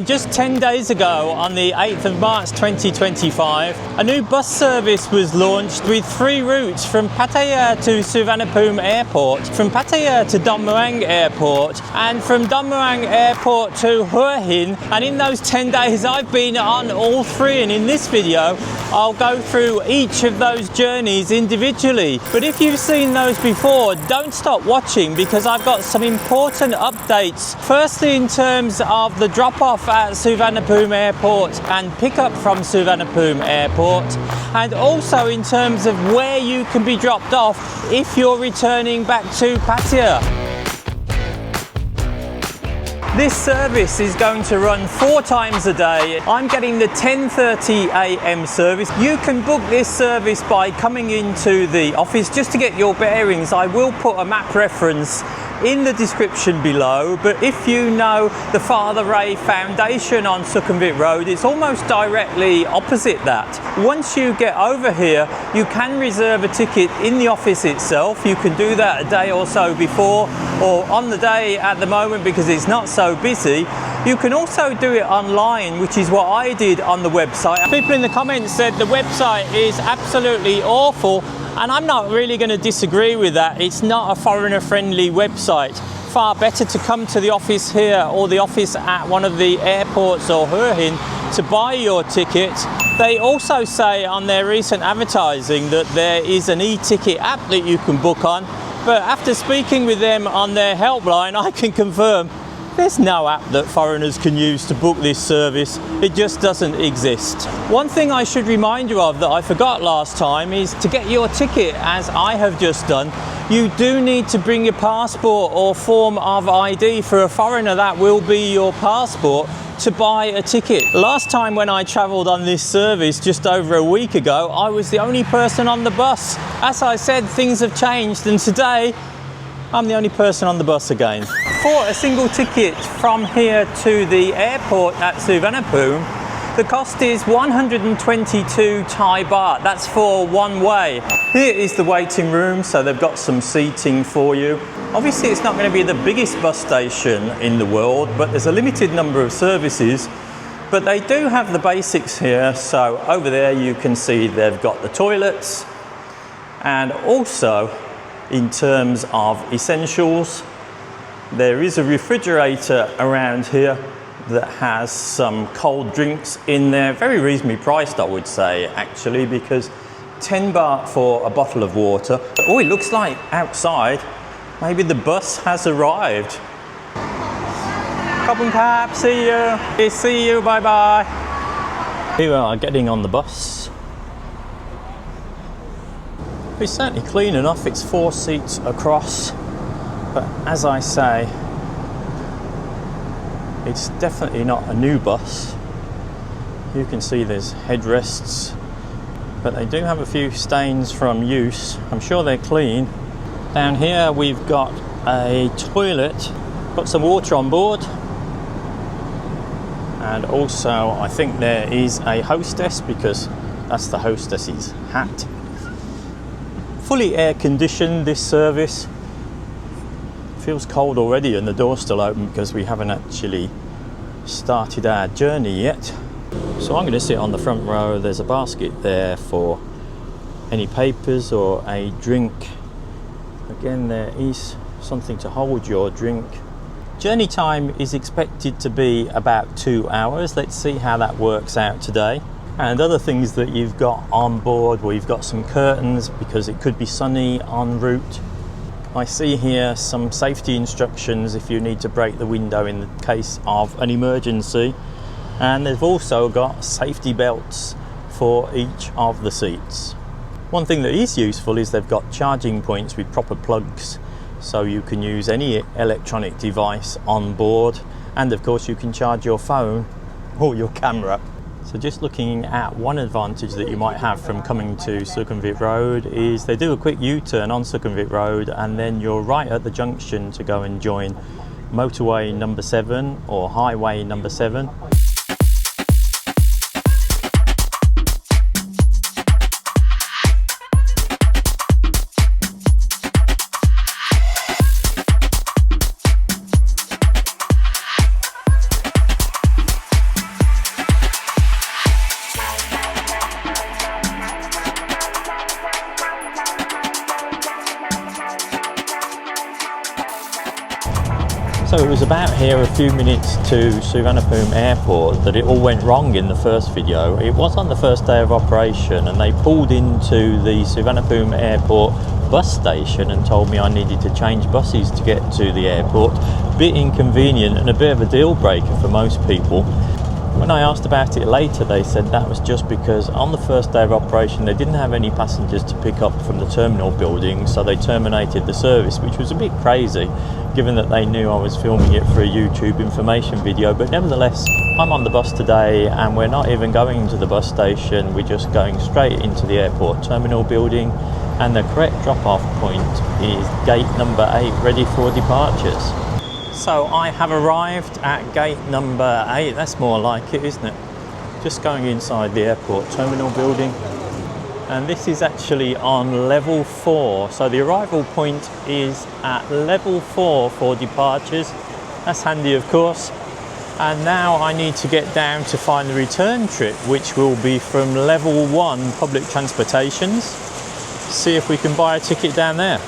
Just 10 days ago, on the 8th of March 2025, a new bus service was launched with 3 routes from Pattaya to Suvarnabhumi Airport, from Pattaya to Don Mueang Airport, and from Don Mueang Airport to Hua Hin. And in those 10 days, I've been on all 3, and in this video, I'll go through each of those journeys individually. But if you've seen those before, don't stop watching, because I've got some important updates. Firstly, in terms of the drop-off at Suvarnabhumi Airport and pick up from Suvarnabhumi Airport, and also in terms of where you can be dropped off if you're returning back to Pattaya. This service is going to run 4 times a day. I'm getting the 10:30 a.m. service. You can book this service by coming into the office. Just to get your bearings, I will put a map reference in the description below, but if you know the Father Ray Foundation on Sukhumvit Road, it's almost directly opposite that. Once you get over here, you can reserve a ticket in the office itself. You can do that a day or so before, or on the day at the moment because it's not so busy. You can also do it online, which is what I did on the website. People in the comments said the website is absolutely awful, and I'm not really going to disagree with that. It's not a foreigner-friendly website. Far better to come to the office here or the office at one of the airports or Hua Hin to buy your ticket. They also say on their recent advertising that there is an e-ticket app that you can book on, but after speaking with them on their helpline, I can confirm there's no app that foreigners can use to book this service. It just doesn't exist. One thing I should remind you of that I forgot last time is to get your ticket, as I have just done, you do need to bring your passport or form of ID. For a foreigner, that will be your passport to buy a ticket. Last time when I travelled on this service just over a week ago, I was the only person on the bus. As I said, things have changed, and today I'm the only person on the bus again. For a single ticket from here to the airport at Suvarnabhumi, the cost is 122 Thai baht. That's for one way. Here is the waiting room, so they've got some seating for you. Obviously, it's not going to be the biggest bus station in the world, but there's a limited number of services. But they do have the basics here. So over there you can see they've got the toilets, and also in terms of essentials, there is a refrigerator around here that has some cold drinks in there. Very reasonably priced, I would say, actually, because 10 baht for a bottle of water. Oh, it looks like outside maybe the bus has arrived. Khop khap, see you. See you, bye bye. Here we are getting on the bus. It's certainly clean enough. It's 4 seats across, but as I say, it's definitely not a new bus. You can see there's headrests, but they do have a few stains from use. I'm sure they're clean. Down here we've got a toilet, got some water on board, and also I think there is a hostess, because that's the hostess's hat. Fully air conditioned, this service. Feels cold already, and the door's still open because we haven't actually started our journey yet. So I'm going to sit on the front row. There's a basket there for any papers or a drink. Again, there is something to hold your drink. Journey time is expected to be about 2 hours. Let's see how that works out today. And other things that you've got on board, well, you've got some curtains because it could be sunny en route. I see here some safety instructions if you need to break the window in the case of an emergency. And they've also got safety belts for each of the seats. One thing that is useful is they've got charging points with proper plugs, so you can use any electronic device on board. And of course you can charge your phone or your camera. So just looking at one advantage that you might have from coming to Sukhumvit Road is they do a quick U-turn on Sukhumvit Road, and then you're right at the junction to go and join motorway number 7 or highway number 7. it was about here a few minutes to Suvarnabhumi Airport that it all went wrong in the first video. It was on the first day of operation and they pulled into the Suvarnabhumi Airport bus station and told me I needed to change buses to get to the airport. A bit inconvenient and a bit of a deal breaker for most people. When I asked about it later, they said that was just because on the first day of operation they didn't have any passengers to pick up from the terminal building, so they terminated the service, which was a bit crazy given that they knew I was filming it for a YouTube information video. But nevertheless, I'm on the bus today and we're not even going to the bus station, we're just going straight into the airport terminal building, and the correct drop-off point is gate number 8, ready for departures. So I have arrived at gate number 8, that's more like it, isn't it? Just going inside the airport terminal building. And this is actually on level 4. So the arrival point is at level 4 for departures. That's handy, of course. And now I need to get down to find the return trip, which will be from level 1 public transportations. See if we can buy a ticket down there.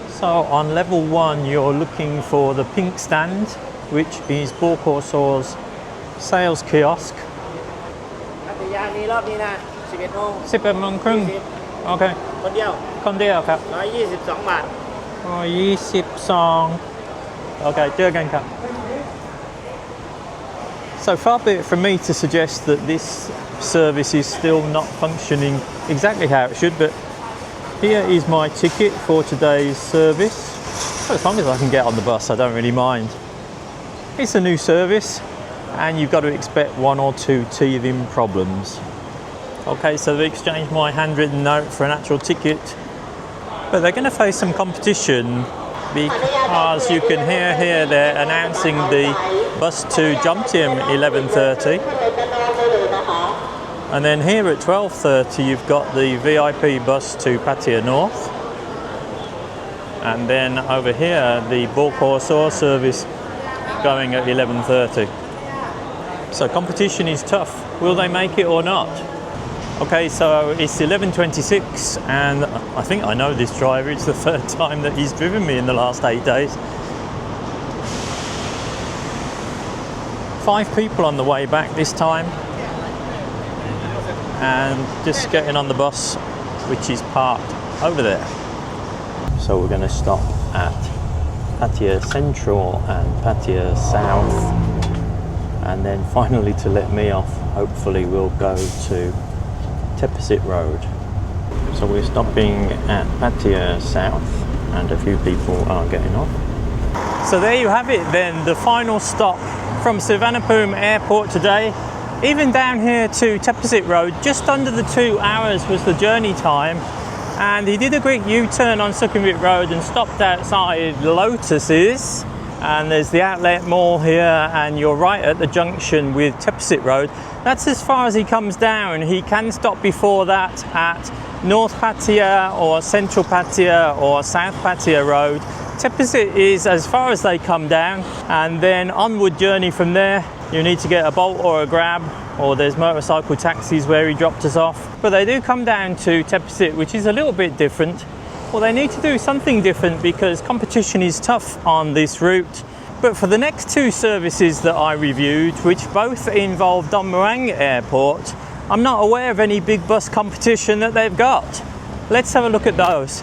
So on level 1 you're looking for the pink stand, which is Airports-Hua's sales kiosk. 11 โมงครึ่ง Okay. คนเดียวครับ 122 บาท 122 Okay, เจอกันครับ So far be it from me to suggest that this service is still not functioning exactly how it should, but here is my ticket for today's service. Well, as long as I can get on the bus, I don't really mind. It's a new service and you've got to expect 1 or 2 teething problems. Okay, so they've exchanged my handwritten note for an actual ticket, but they're going to face some competition because you can hear here they're announcing the bus to Jomtien 11:30. And then here at 12:30 you've got the VIP bus to Pattaya North. And then over here the Airports-Hua service going at 11:30. So competition is tough. Will they make it or not? Okay, so it's 11:26 and I think I know this driver. It's the 3rd time that he's driven me in the last 8 days. 5 people on the way back this time. And just getting on the bus, which is parked over there. So we're going to stop at Pattaya Central and Pattaya South, and then finally to let me off, hopefully we'll go to Teppasit Road. So we're stopping at Pattaya South and a few people are getting off. So there you have it then, the final stop from Suvarnabhumi Airport today. Even down here to Teppasit Road, just under the 2 hours was the journey time, and he did a quick U-turn on Sukhumvit Road and stopped outside Lotus's, and there's the outlet mall here, and you're right at the junction with Teppasit Road. That's as far as he comes down. He can stop before that at North Pattaya or Central Pattaya or South Pattaya Road. Teppasit is as far as they come down, and then onward journey from there. You need to get a Bolt or a Grab, or there's motorcycle taxis where he dropped us off. But they do come down to Teppasit, which is a little bit different. Well, they need to do something different because competition is tough on this route. But for the next 2 services that I reviewed, which both involve Don Mueang Airport, I'm not aware of any big bus competition that they've got. Let's have a look at those.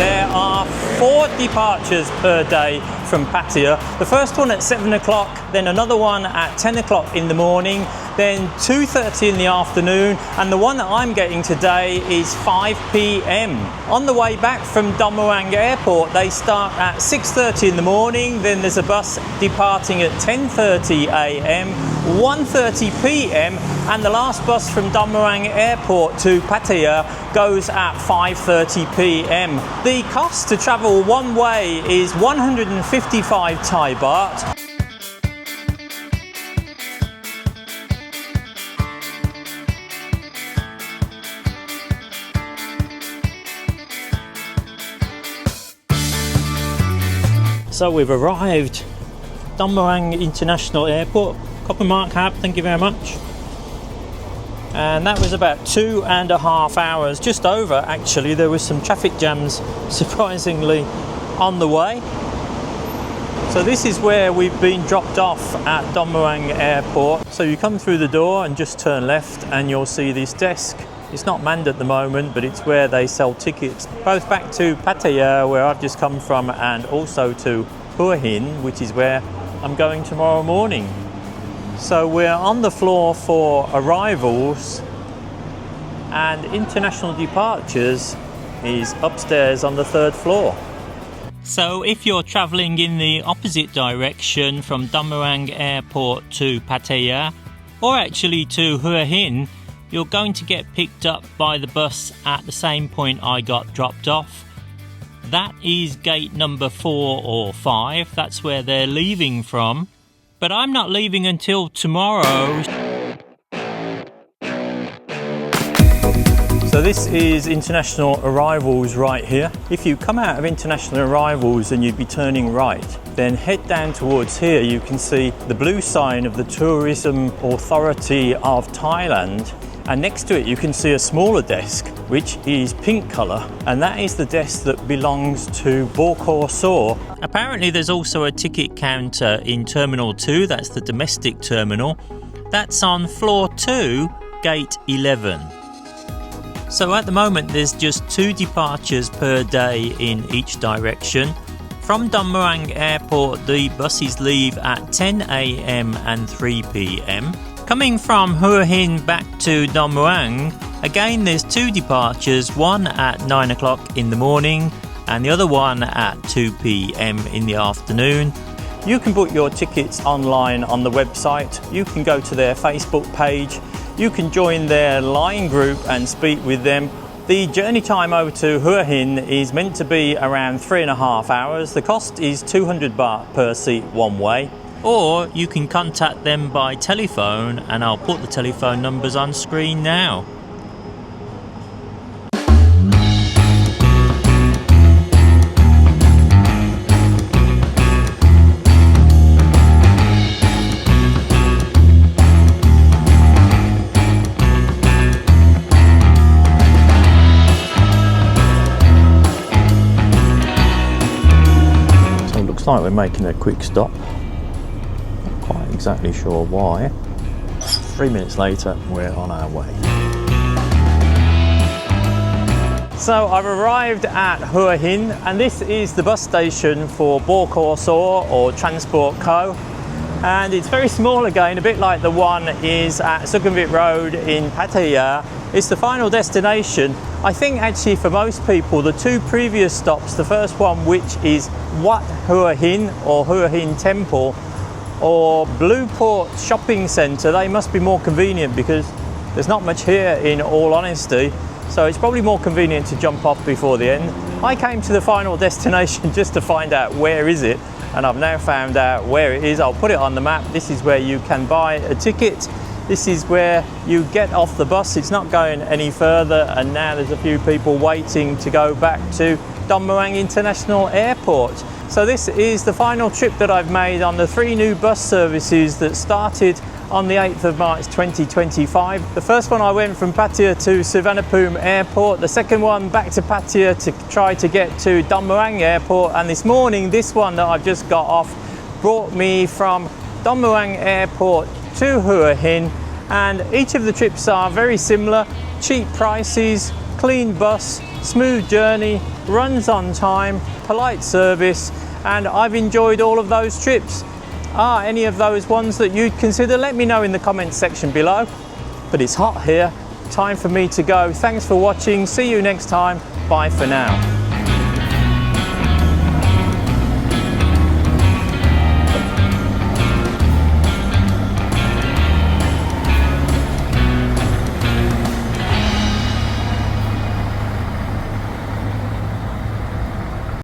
There are 4 departures per day from Pattaya. The first one at 7 o'clock, then another one at 10 o'clock in the morning, then 2:30 in the afternoon, and the one that I'm getting today is 5 p.m. On the way back from Don Mueang Airport, they start at 6:30 in the morning, then there's a bus departing at 10:30 a.m, 1:30 p.m, and the last bus from Don Mueang Airport to Pattaya goes at 5:30 p.m. The cost to travel one way is 155 Thai baht. So we've arrived Don Mueang International Airport. Copper mark cap, thank you very much. And that was about 2.5 hours, just over actually. There was some traffic jams, surprisingly, on the way. So this is where we've been dropped off at Don Mueang Airport. So you come through the door and just turn left and you'll see this desk. It's not manned at the moment, but it's where they sell tickets, both back to Pattaya, where I've just come from, and also to Hua Hin, which is where I'm going tomorrow morning. So we're on the floor for arrivals, and international departures is upstairs on the 3rd floor. So if you're travelling in the opposite direction from Don Mueang Airport to Pattaya, or actually to Hua Hin, you're going to get picked up by the bus at the same point I got dropped off. That is gate number 4 or 5, that's where they're leaving from. But I'm not leaving until tomorrow. So this is international arrivals right here. If you come out of international arrivals and you'd be turning right, then head down towards here. You can see the blue sign of the Tourism Authority of Thailand. And next to it you can see a smaller desk which is pink colour, and that is the desk that belongs to Airports-Hua. Apparently there's also a ticket counter in Terminal 2, that's the domestic terminal. That's on floor 2, gate 11. So at the moment there's just 2 departures per day in each direction. From Don Mueang Airport the buses leave at 10 AM and 3 PM. Coming from Hua Hin back to Don Mueang, again there's 2 departures, one at 9 o'clock in the morning and the other one at 2 PM in the afternoon. You can book your tickets online on the website, you can go to their Facebook page, you can join their line group and speak with them. The journey time over to Hua Hin is meant to be around 3.5 hours. The cost is 200 baht per seat one way. Or you can contact them by telephone, and I'll put the telephone numbers on screen now. So it looks like we're making a quick stop. Quite exactly sure why. 3 minutes later, we're on our way. So I've arrived at Hua Hin, and this is the bus station for Airports-Hua or Transport Co. And it's very small again, a bit like the one is at Sukhumvit Road in Pattaya. It's the final destination. I think actually for most people, the 2 previous stops, the first one which is Wat Hua Hin or Hua Hin Temple, or Blueport Shopping Centre, they must be more convenient because there's not much here in all honesty, so it's probably more convenient to jump off before the end. I came to the final destination just to find out where is it, and I've now found out where it is. I'll put it on the map. This is where you can buy a ticket. This is where you get off the bus. It's not going any further, and now there's a few people waiting to go back to Don Mueang International Airport. So this is the final trip that I've made on the 3 new bus services that started on the 8th of March 2025. The first one I went from Pattaya to Suvarnabhumi Airport, the second one back to Pattaya to try to get to Don Mueang Airport, and this morning this one that I've just got off brought me from Don Mueang Airport to Hua Hin, and each of the trips are very similar. Cheap prices, clean bus, smooth journey, runs on time, polite service, and I've enjoyed all of those trips. Are any of those ones that you'd consider? Let me know in the comments section below. But it's hot here, time for me to go. Thanks for watching, see you next time, bye for now.